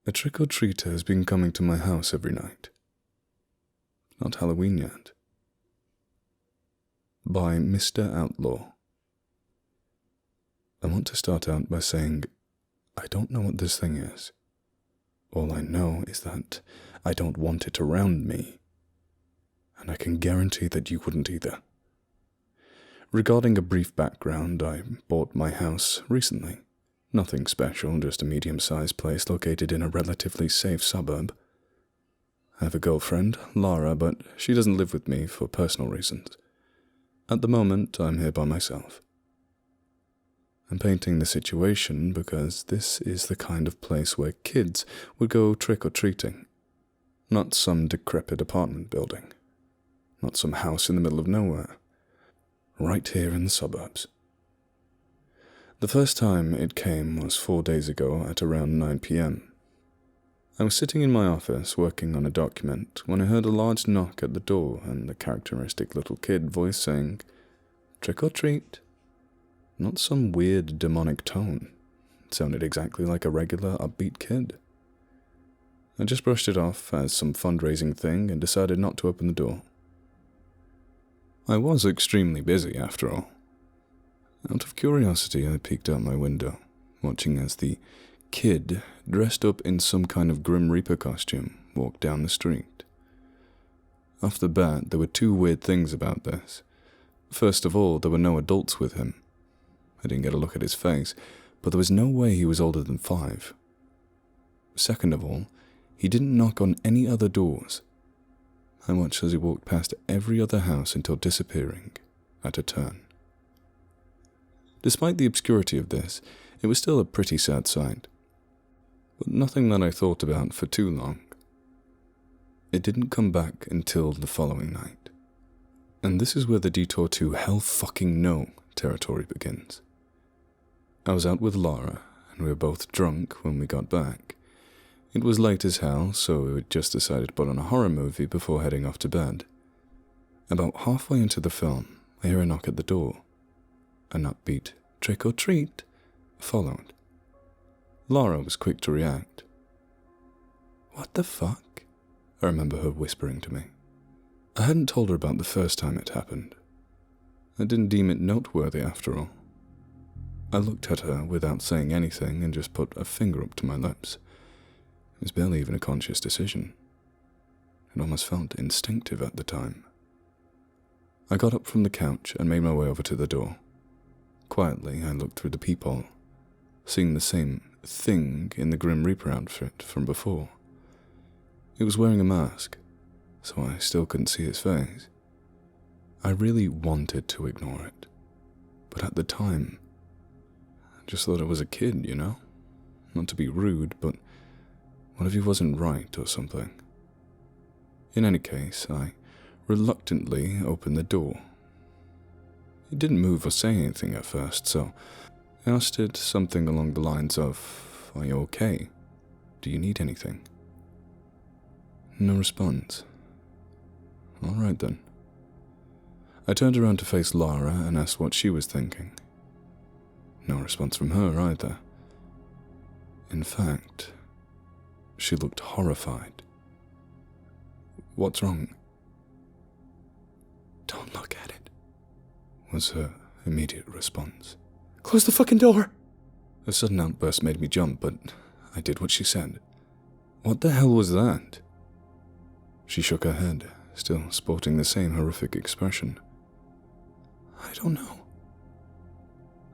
A trick-or-treater has been coming to my house every night. Not Halloween yet. By Mr. Outlaw. I want to start out by saying, I don't know what this thing is. All I know is that I don't want it around me. And I can guarantee that you wouldn't either. Regarding a brief background, I bought my house recently. Nothing special, just a medium-sized place located in a relatively safe suburb. I have a girlfriend, Lara, but she doesn't live with me for personal reasons. At the moment, I'm here by myself. I'm painting the situation because this is the kind of place where kids would go trick-or-treating. Not some decrepit apartment building. Not some house in the middle of nowhere. Right here in the suburbs. The first time it came was 4 days ago at around 9 p.m. I was sitting in my office working on a document when I heard a large knock at the door and the characteristic little kid voice saying, "Trick or treat." Not some weird demonic tone. It sounded exactly like a regular upbeat kid. I just brushed it off as some fundraising thing and decided not to open the door. I was extremely busy after all. Out of curiosity, I peeked out my window, watching as the kid, dressed up in some kind of Grim Reaper costume, walked down the street. Off the bat, there were two weird things about this. First of all, there were no adults with him. I didn't get a look at his face, but there was no way he was older than 5. Second of all, he didn't knock on any other doors. I watched as he walked past every other house until disappearing at a turn. Despite the obscurity of this, it was still a pretty sad sight. But nothing that I thought about for too long. It didn't come back until the following night. And this is where the detour to hell fucking no territory begins. I was out with Lara, and we were both drunk when we got back. It was late as hell, so we had just decided to put on a horror movie before heading off to bed. About halfway into the film, I hear a knock at the door. An upbeat "trick or treat" followed. Lara was quick to react. "What the fuck?" I remember her whispering to me. I hadn't told her about the first time it happened. I didn't deem it noteworthy after all. I looked at her without saying anything and just put a finger up to my lips. It was barely even a conscious decision. It almost felt instinctive at the time. I got up from the couch and made my way over to the door. Quietly, I looked through the peephole, seeing the same thing in the Grim Reaper outfit from before. He was wearing a mask, so I still couldn't see his face. I really wanted to ignore it, but at the time, I just thought it was a kid, you know? Not to be rude, but what if he wasn't right or something? In any case, I reluctantly opened the door. It didn't move or say anything at first, so I asked it something along the lines of, "Are you okay? Do you need anything?" No response. All right then. I turned around to face Lara and asked what she was thinking. No response from her either. In fact, she looked horrified. "What's wrong?" "Don't look at it," was her immediate response. "Close the fucking door!" A sudden outburst made me jump, but I did what she said. "What the hell was that?" She shook her head, still sporting the same horrific expression. "I don't know."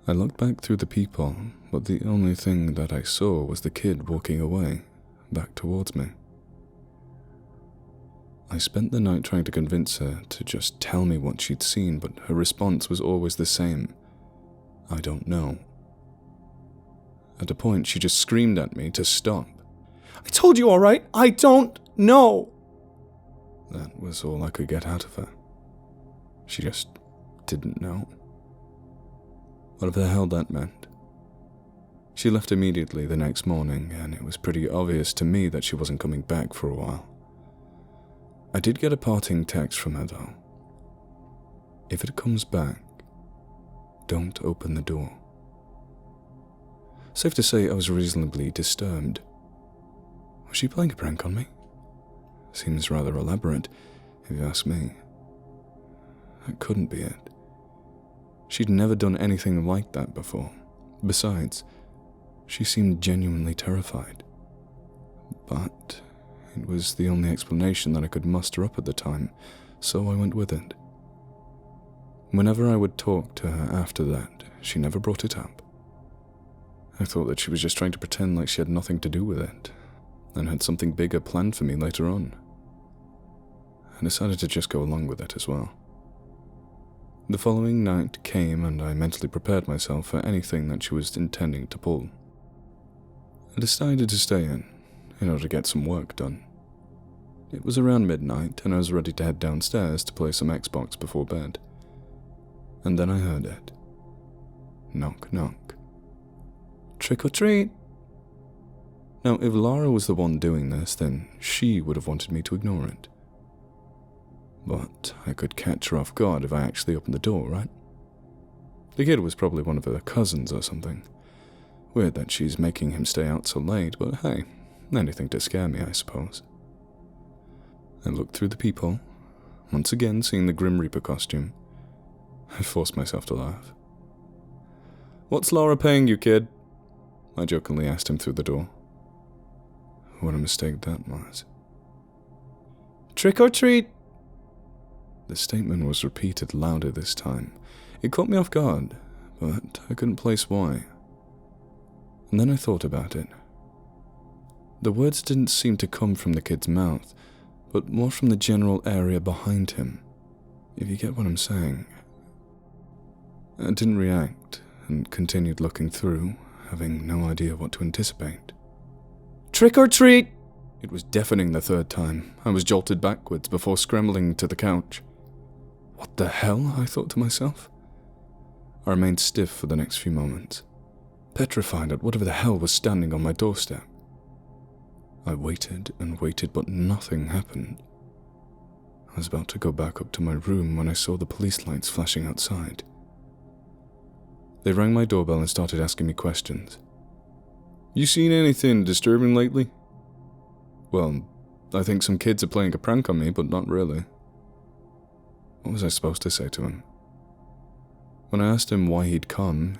I looked back through the peephole, but the only thing that I saw was the kid walking away, back towards me. I spent the night trying to convince her to just tell me what she'd seen, but her response was always the same. "I don't know." At a point, she just screamed at me to stop. "I told you, all right? I don't know!" That was all I could get out of her. She just didn't know. Whatever the hell that meant. She left immediately the next morning, and it was pretty obvious to me that she wasn't coming back for a while. I did get a parting text from her though. "If it comes back, don't open the door." Safe to say I was reasonably disturbed. Was she playing a prank on me? Seems rather elaborate, if you ask me. That couldn't be it. She'd never done anything like that before. Besides, she seemed genuinely terrified. But it was the only explanation that I could muster up at the time, so I went with it. Whenever I would talk to her after that, she never brought it up. I thought that she was just trying to pretend like she had nothing to do with it, and had something bigger planned for me later on. I decided to just go along with it as well. The following night came and I mentally prepared myself for anything that she was intending to pull. I decided to stay in order to get some work done. It was around midnight and I was ready to head downstairs to play some Xbox before bed. And then I heard it. Knock, knock. Trick or treat! Now, if Lara was the one doing this, then she would have wanted me to ignore it. But I could catch her off guard if I actually opened the door, right? The kid was probably one of her cousins or something. Weird that she's making him stay out so late, but hey, anything to scare me, I suppose. I looked through the peephole, once again seeing the Grim Reaper costume. I forced myself to laugh. "What's Lara paying you, kid?" I jokingly asked him through the door. What a mistake that was. "Trick or treat!" The statement was repeated louder this time. It caught me off guard, but I couldn't place why. And then I thought about it. The words didn't seem to come from the kid's mouth, but more from the general area behind him, if you get what I'm saying. I didn't react, and continued looking through, having no idea what to anticipate. "Trick or treat!" It was deafening the third time. I was jolted backwards before scrambling to the couch. What the hell, I thought to myself. I remained stiff for the next few moments, petrified at whatever the hell was standing on my doorstep. I waited and waited, but nothing happened. I was about to go back up to my room when I saw the police lights flashing outside. They rang my doorbell and started asking me questions. "You seen anything disturbing lately?" "Well, I think some kids are playing a prank on me, but not really." What was I supposed to say to him? When I asked him why he'd come,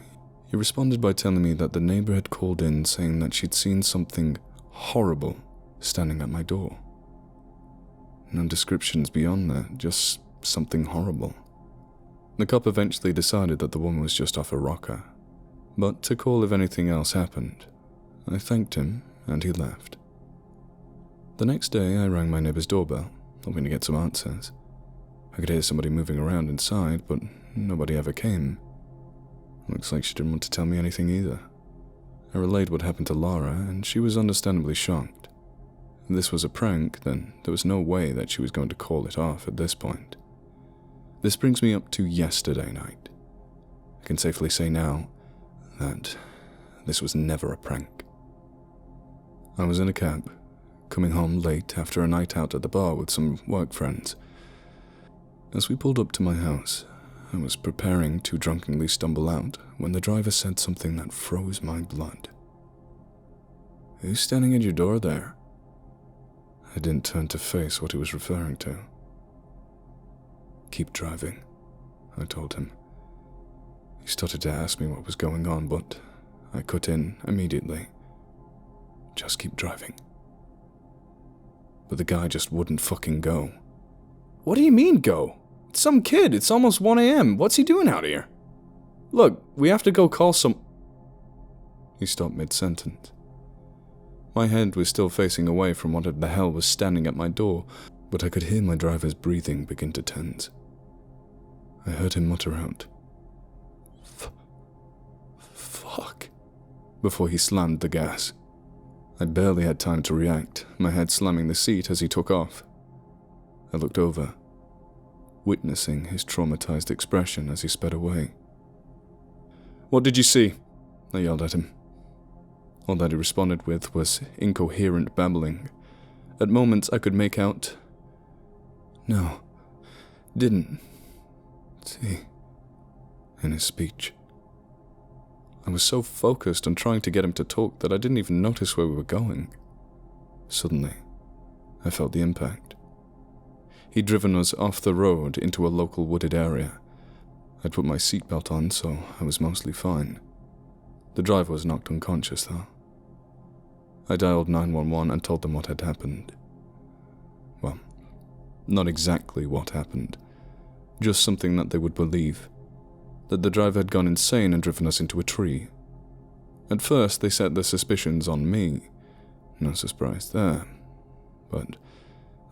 he responded by telling me that the neighbor had called in saying that she'd seen something horrible standing at my door. No descriptions beyond that, just something horrible. The cop eventually decided that the woman was just off a rocker, but to call if anything else happened. I thanked him, and he left. The next day, I rang my neighbor's doorbell, hoping to get some answers. I could hear somebody moving around inside, but nobody ever came. Looks like she didn't want to tell me anything either. I relayed what happened to Lara, and she was understandably shocked. If this was a prank, then there was no way that she was going to call it off at this point. This brings me up to yesterday night. I can safely say now that this was never a prank. I was in a cab, coming home late after a night out at the bar with some work friends. As we pulled up to my house, I was preparing to drunkenly stumble out when the driver said something that froze my blood. "Who's standing at your door there?" I didn't turn to face what he was referring to. "Keep driving," I told him. He started to ask me what was going on, but I cut in immediately. "Just keep driving." But the guy just wouldn't fucking go. "What do you mean, go? It's some kid. It's almost 1 a.m. What's he doing out here? Look, we have to go call some..." He stopped mid-sentence. My head was still facing away from what the hell was standing at my door, but I could hear my driver's breathing begin to tense. I heard him mutter out, "Fuck," before he slammed the gas. I barely had time to react, my head slamming the seat as he took off. I looked over, witnessing his traumatized expression as he sped away. "What did you see?" I yelled at him. All that he responded with was incoherent babbling. At moments I could make out, "No, didn't see," in his speech. I was so focused on trying to get him to talk that I didn't even notice where we were going. Suddenly, I felt the impact. He'd driven us off the road into a local wooded area. I'd put my seatbelt on, so I was mostly fine. The driver was knocked unconscious, though. I dialed 911 and told them what had happened. Well, not exactly what happened, just something that they would believe, that the driver had gone insane and driven us into a tree. At first, they set their suspicions on me. No surprise there. But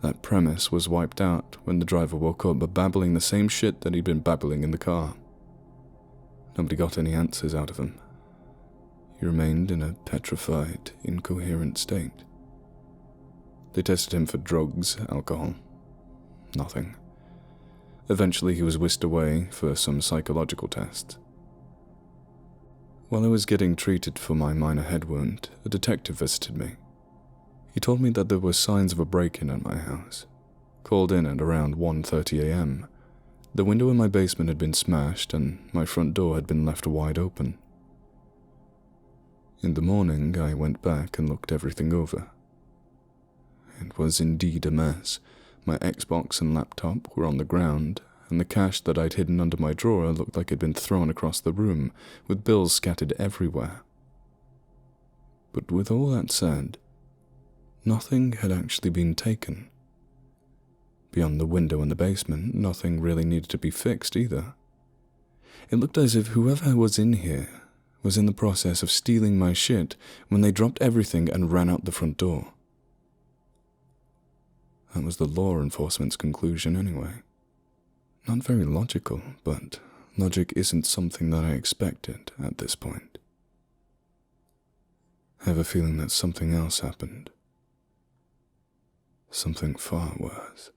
that premise was wiped out when the driver woke up babbling the same shit that he'd been babbling in the car. Nobody got any answers out of him. He remained in a petrified, incoherent state. They tested him for drugs, alcohol. Nothing. Eventually he was whisked away for some psychological tests. While I was getting treated for my minor head wound, a detective visited me. He told me that there were signs of a break-in at my house. Called in at around 1:30 a.m. The window in my basement had been smashed and my front door had been left wide open. In the morning, I went back and looked everything over. It was indeed a mess. My Xbox and laptop were on the ground, and the cash that I'd hidden under my drawer looked like it had been thrown across the room, with bills scattered everywhere. But with all that said, nothing had actually been taken. Beyond the window in the basement, nothing really needed to be fixed either. It looked as if whoever was in here was in the process of stealing my shit when they dropped everything and ran out the front door. That was the law enforcement's conclusion anyway. Not very logical, but logic isn't something that I expected at this point. I have a feeling that something else happened. Something far worse.